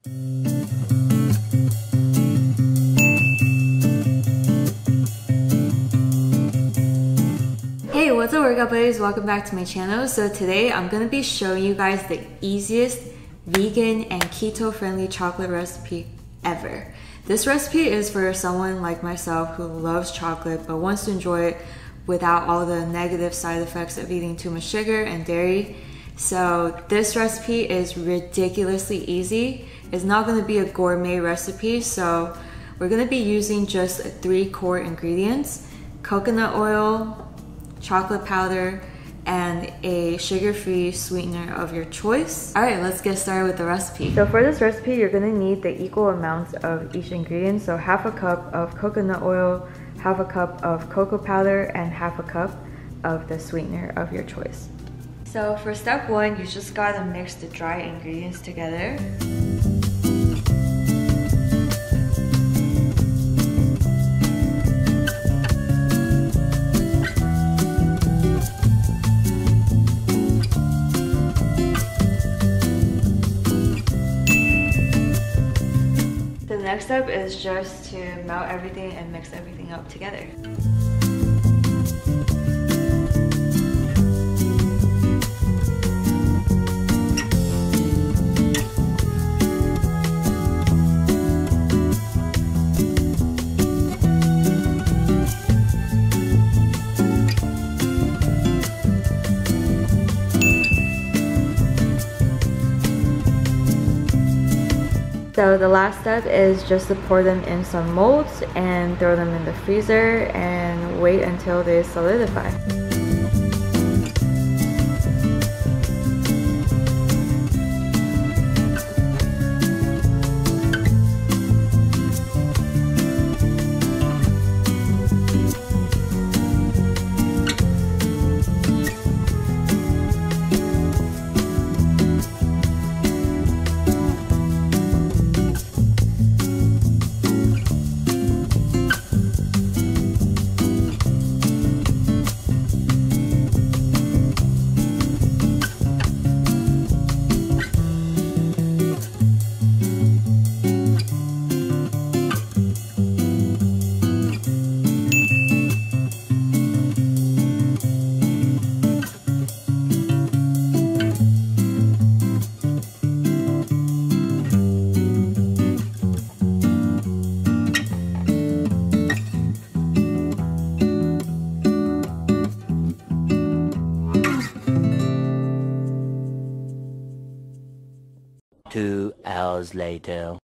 Hey, what's up workout buddies? Welcome back to my channel. So today I'm going to be showing you guys the easiest vegan and keto friendly chocolate recipe ever. This recipe is for someone like myself who loves chocolate but wants to enjoy it without all the negative side effects of eating too much sugar and dairy. So this recipe is ridiculously easy. It's not going to be a gourmet recipe, so we're going to be using just 3 core ingredients: coconut oil, chocolate powder, and a sugar-free sweetener of your choice. Alright, let's get started with the recipe. So for this recipe, you're going to need the equal amounts of each ingredient. So half a cup of coconut oil, half a cup of cocoa powder, and half a cup of the sweetener of your choice. So for step 1, you just gotta mix the dry ingredients together. The next step is just to melt everything and mix everything up together. So the last step is just to pour them in some molds and throw them in the freezer and wait until they solidify. Two hours later.